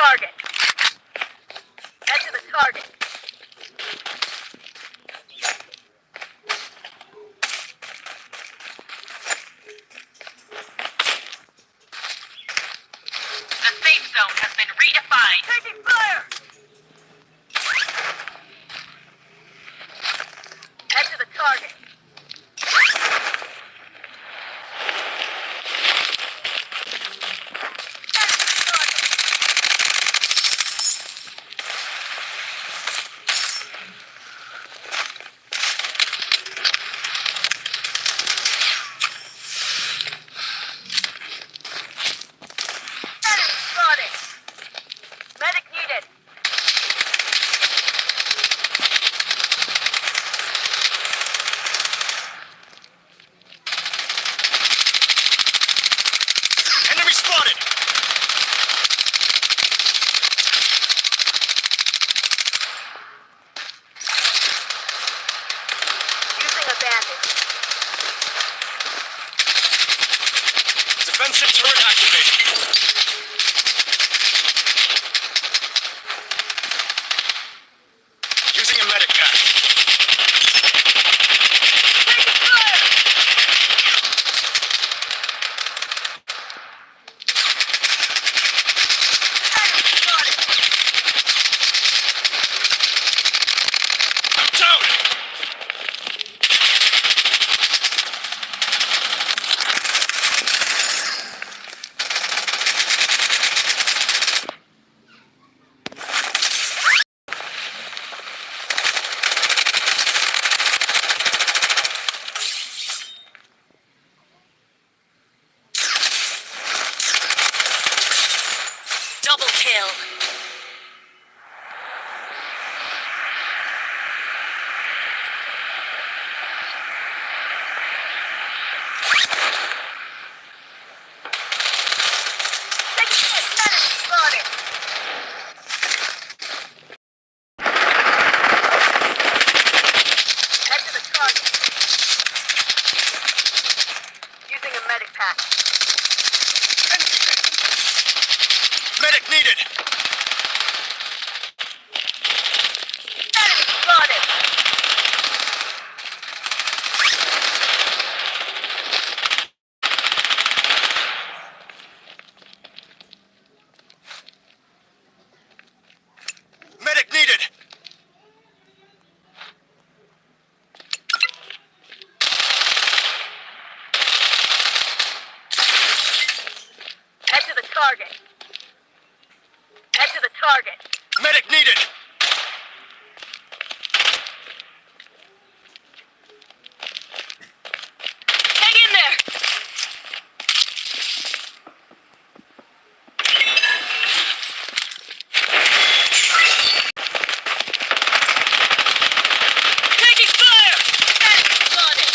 target. Head to the target. The safe zone has been redefined. Taking fire! Head to the target. Medic needed. Enemy spotted! Using a bandage. Defensive turret activated. Using a medic pack. Taking fire! I'm down! Double kill. Head to the target. Using a medic pack. Medic needed! Enemy spotted! Medic needed! Head to the target. Head to the target. Medic needed! Hang in there. Taking fire. Enemy spotted.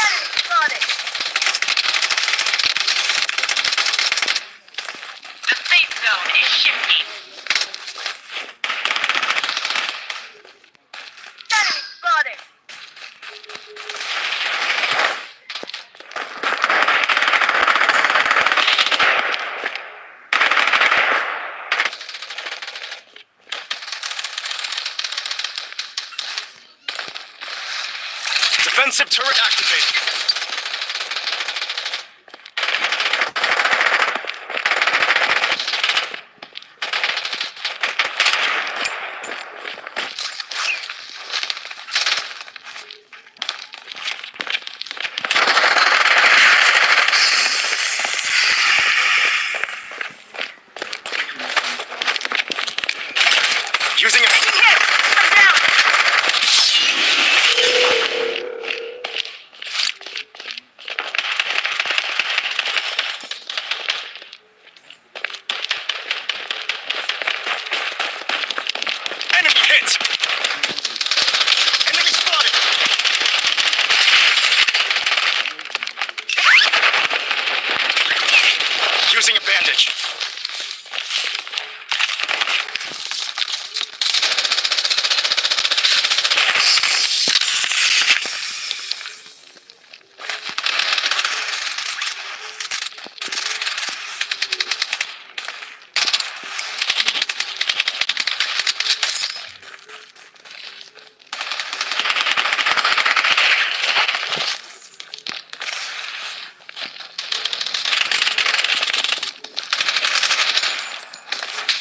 Enemy spotted! The safe zone is shifting. Enemy spotted! Defensive turret activated. Using a... Taking hit! I'm down! Enemy hit! Enemy spotted! Using a bandage.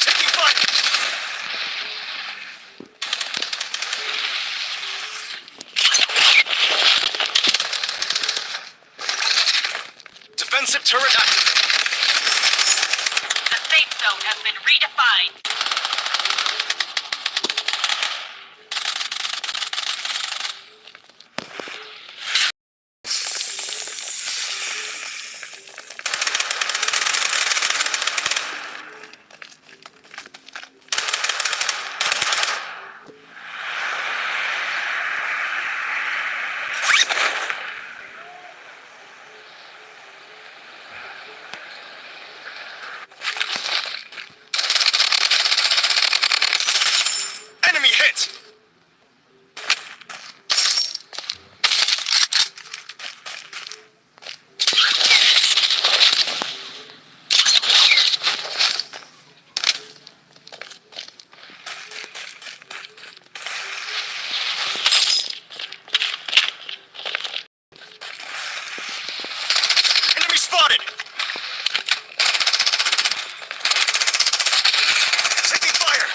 Taking fire! Defensive turret activated. The safe zone has been redefined. Enemy hit! Enemy spotted! Taking fire!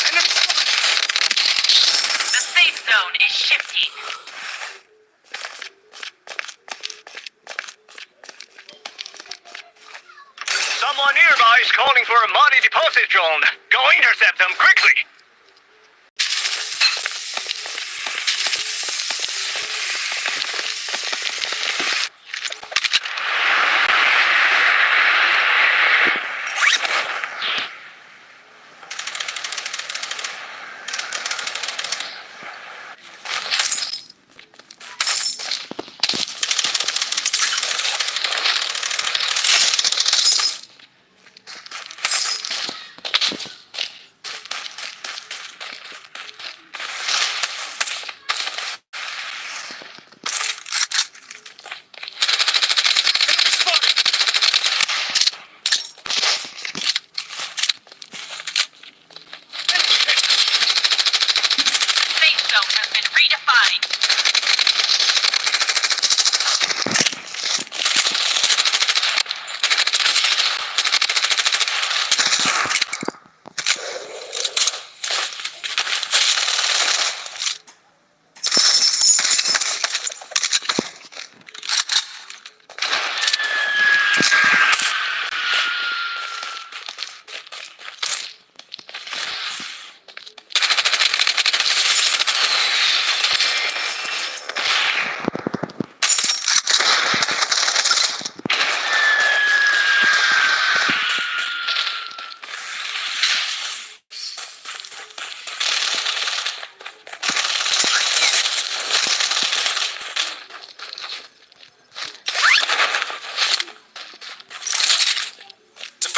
Enemy spotted! The safe zone is shifting. Someone nearby is calling for a money deposit drone. Go intercept them quickly.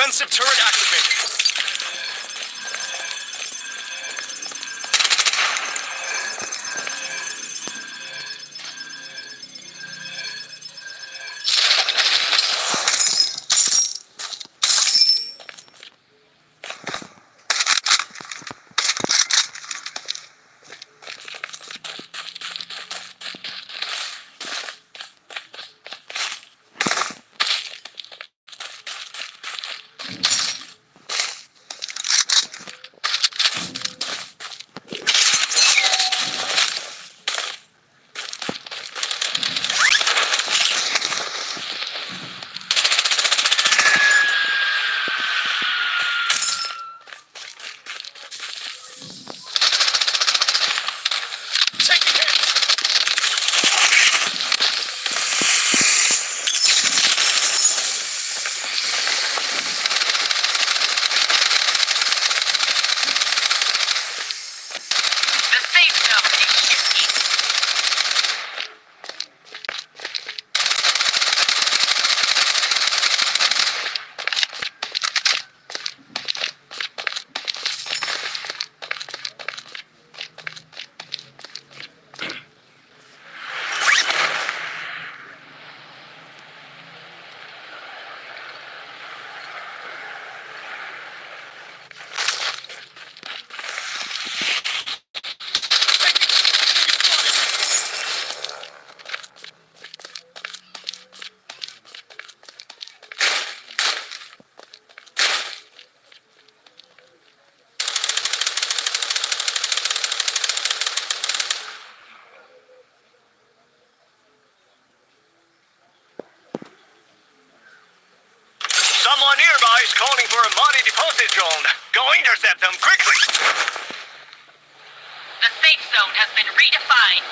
Defensive turret activated. Taking hits. The safe zone is shifting. Someone nearby is calling for a Mahdi deposit drone. Go intercept them quickly. The safe zone has been redefined.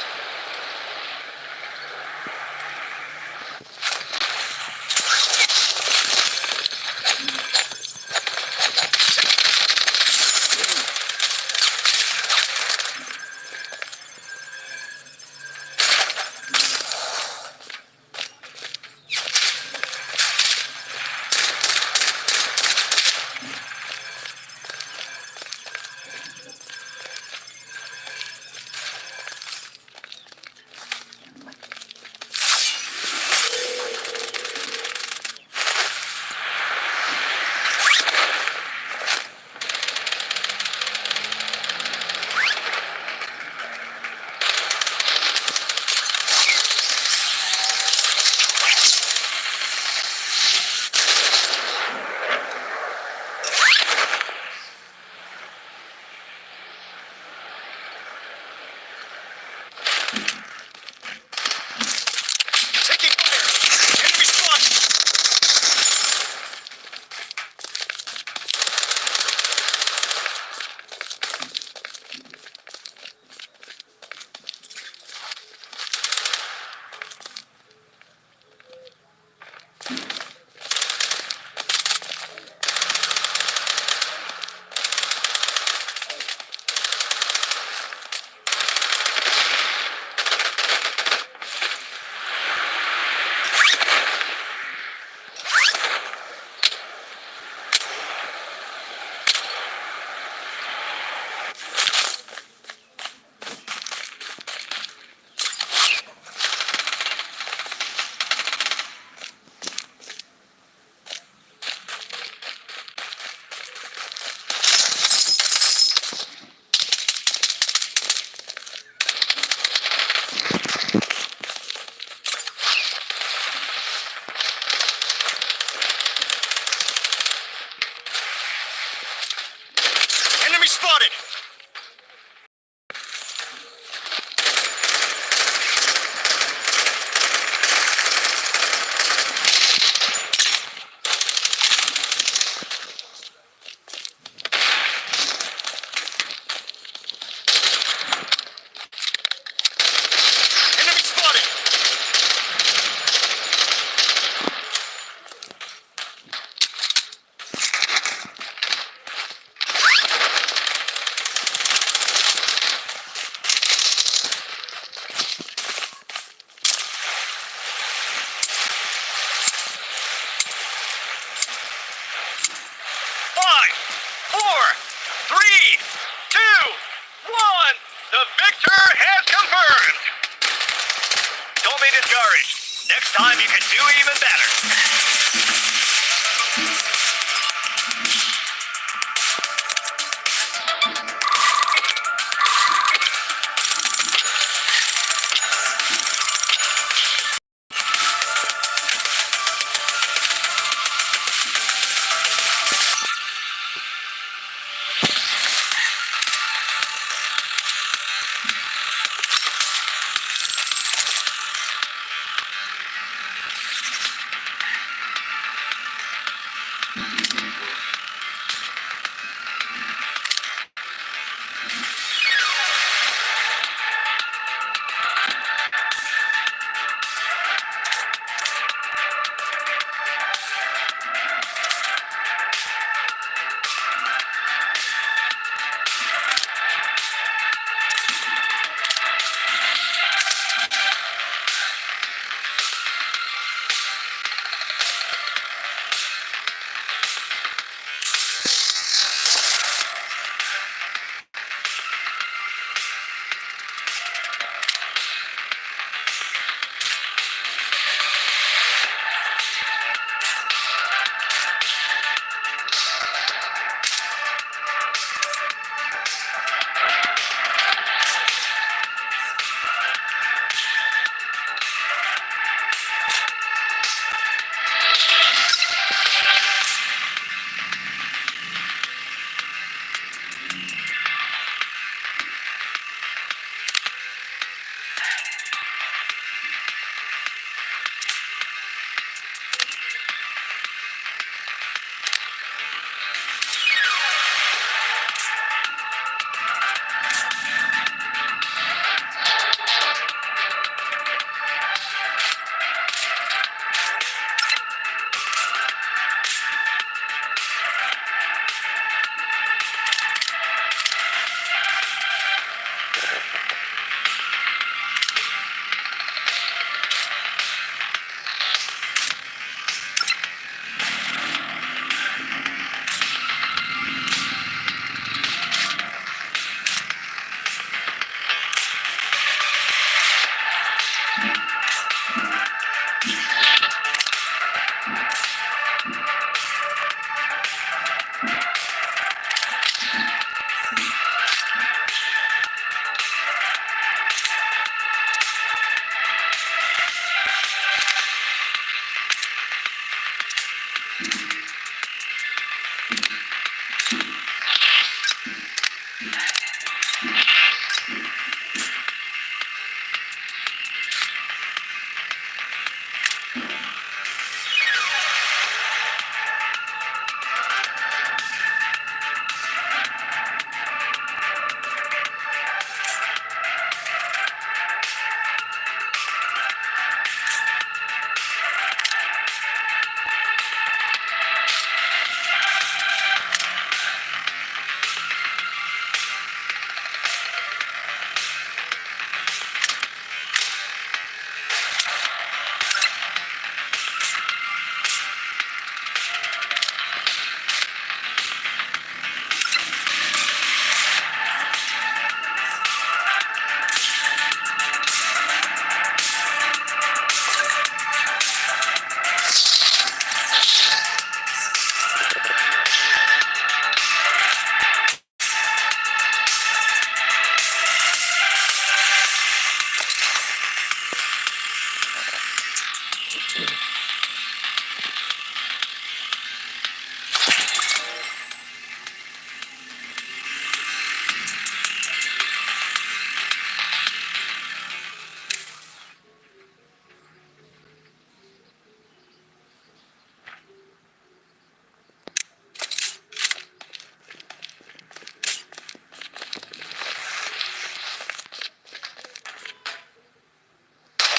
discouraged. Next time you can do even better.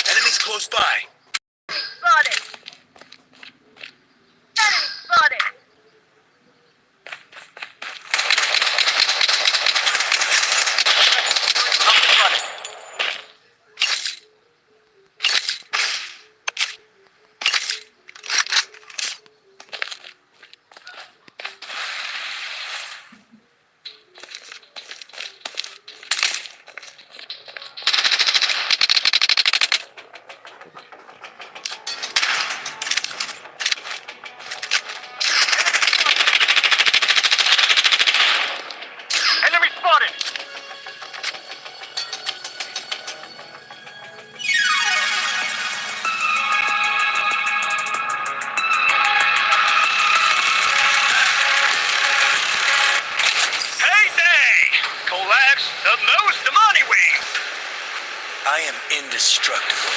Enemies close by. Spotted. Enemy spotted. Up and running. Indestructible.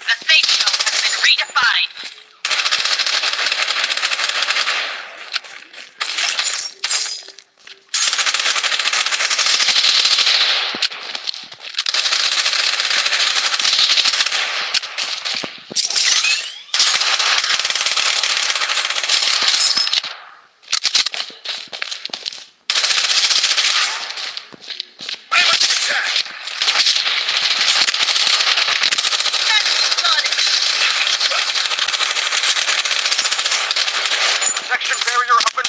The safe zone has been redefined. I'm under attack. Section barrier open.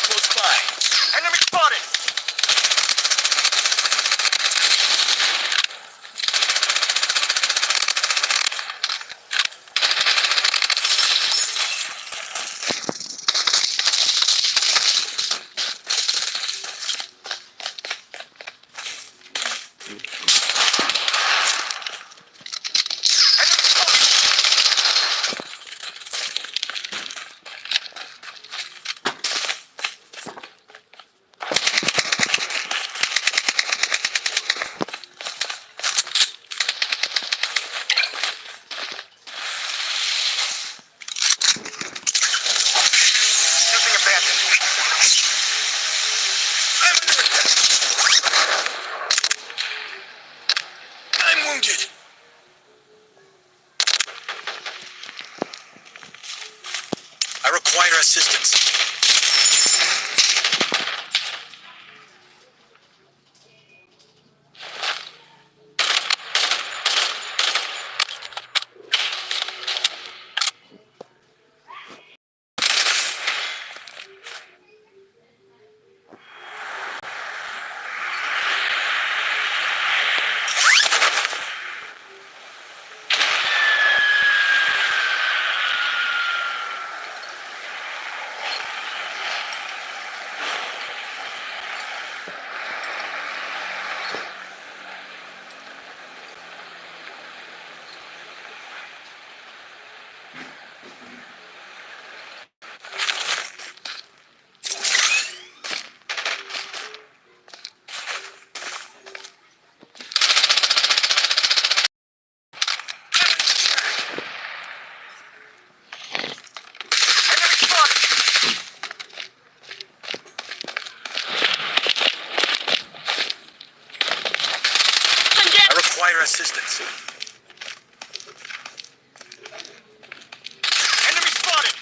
Close by. Enemy spotted. Using abandoned. I'm under attack. I'm wounded. I require assistance. Enemy spotted. I require assistance. Enemy spotted.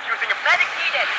Using a Medic needed.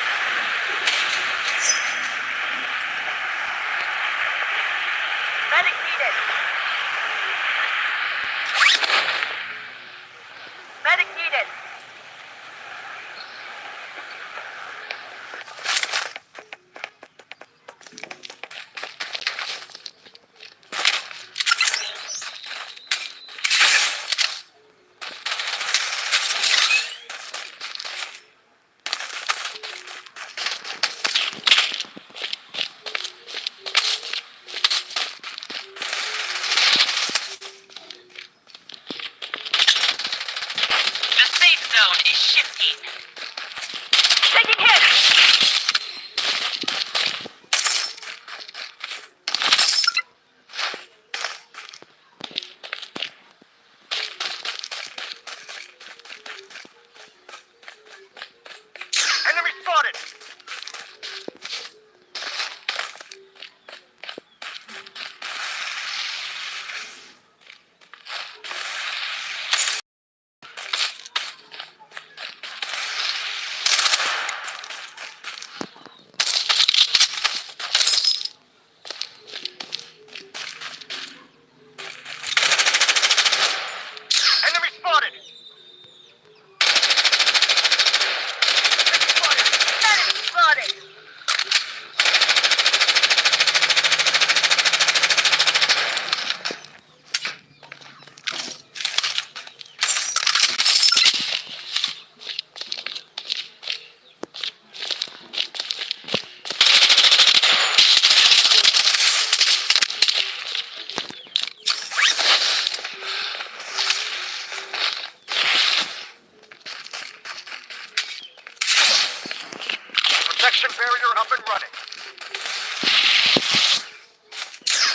Section barrier up and running.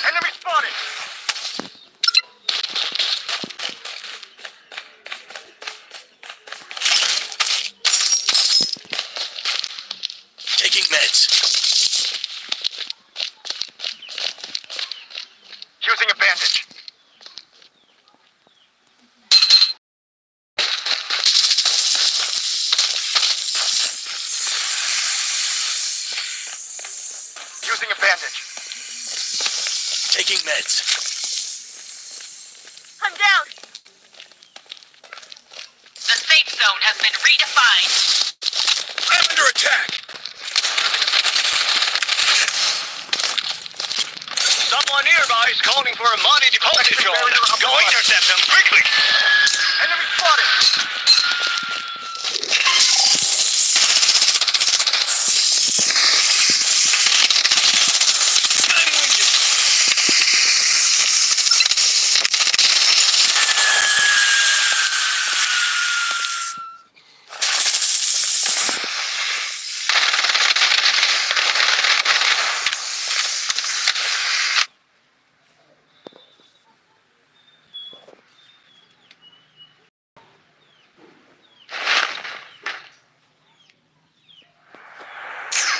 Enemy spotted! Taking meds. Using a bandage. Using a bandage. Taking meds. I'm down. The safe zone has been redefined. I'm under attack. Someone nearby is calling for a Mahdi deposit drone. Go intercept them quickly. Enemy spotted. I'm wounded.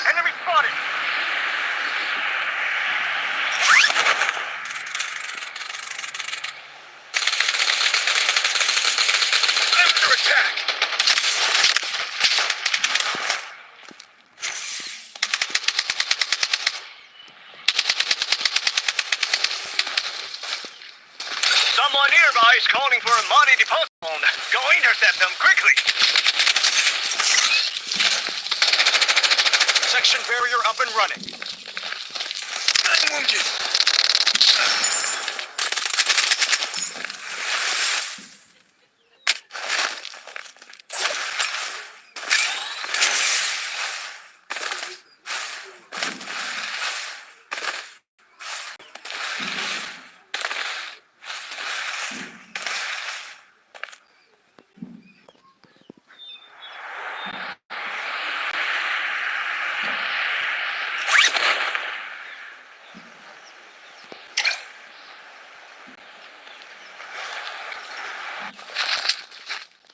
Enemy spotted. I'm under attack. Someone nearby is calling for a Mahdi deposit drone. Go intercept them quickly. Section barrier up and running. I'm wounded.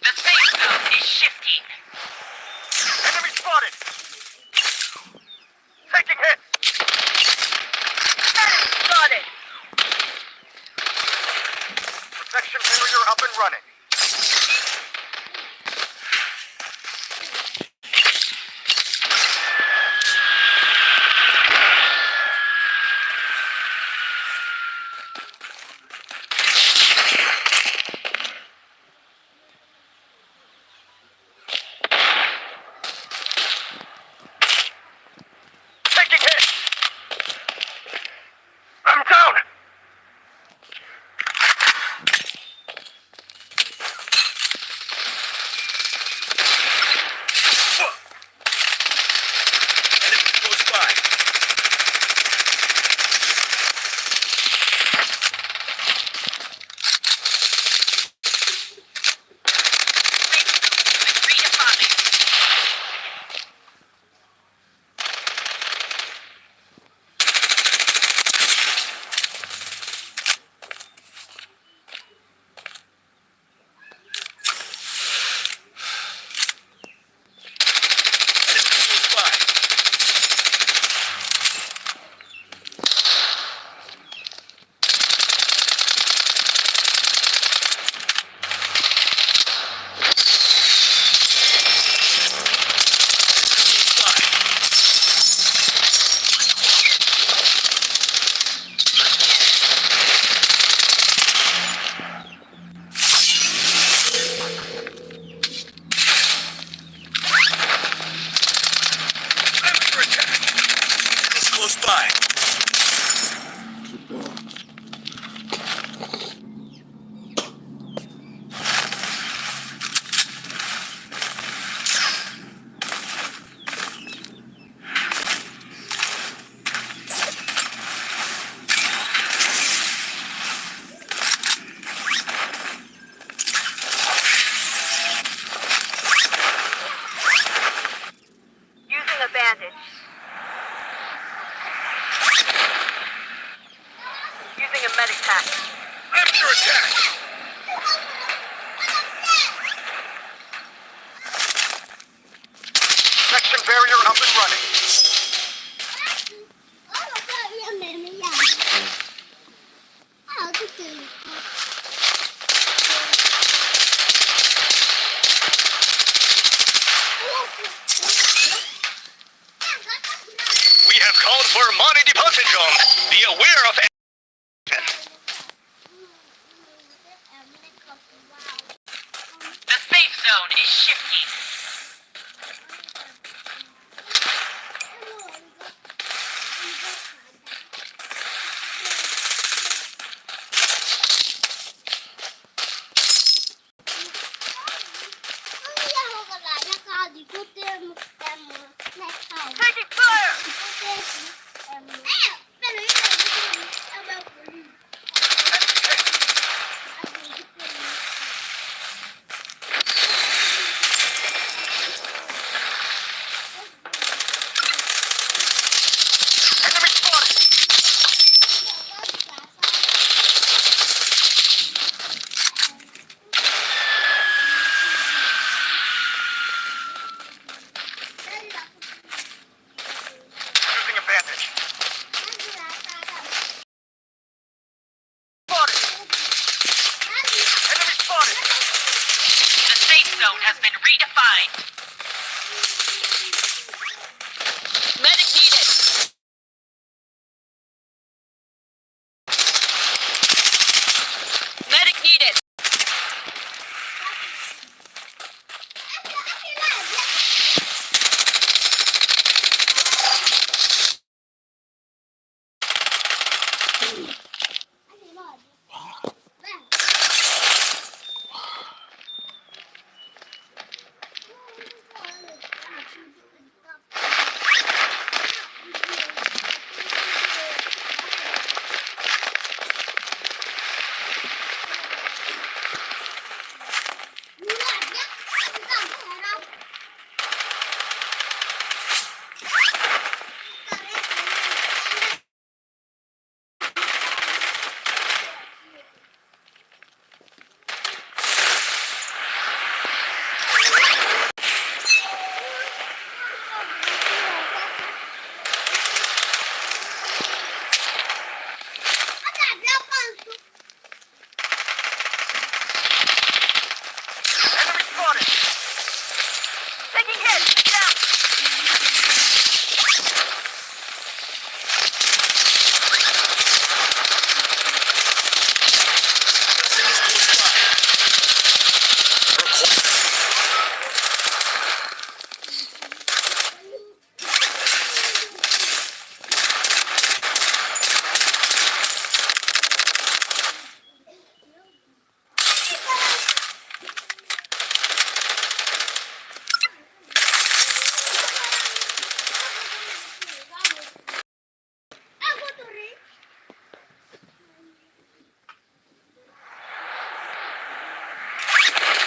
The safe zone is shifting. Enemy spotted. Taking hits. Enemy spotted. Section barrier up and running. Taking hits. I'm down. Enemy close by. Safe zone has been redefined. Enemy close by. I'm under attack. Enemy's close by. Using a bandage. advantage. Using a medic pack. Under attack! Section barrier up and running. We have called for money deposit zone. Be aware of. The safe zone is shifting. Taking fire! Enemy spotted. Losing advantage. Spotted. Enemy spotted. The safe zone has been redefined. Medic needed. Medic needed. Enemy spotted. Taking hits! Down!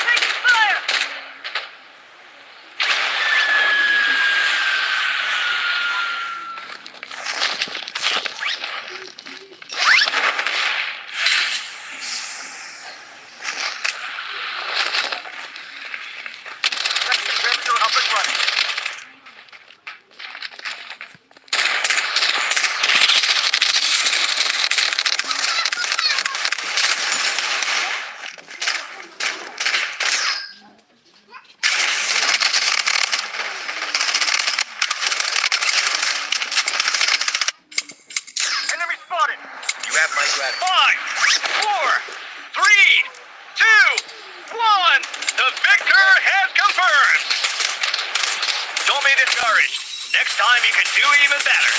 Taking fire! Section barrier up and running. Enemy spotted. You have my gratitude. 5, 4, 3, 2, 1. The victor has confirmed. Don't be discouraged. Next time you can do even better.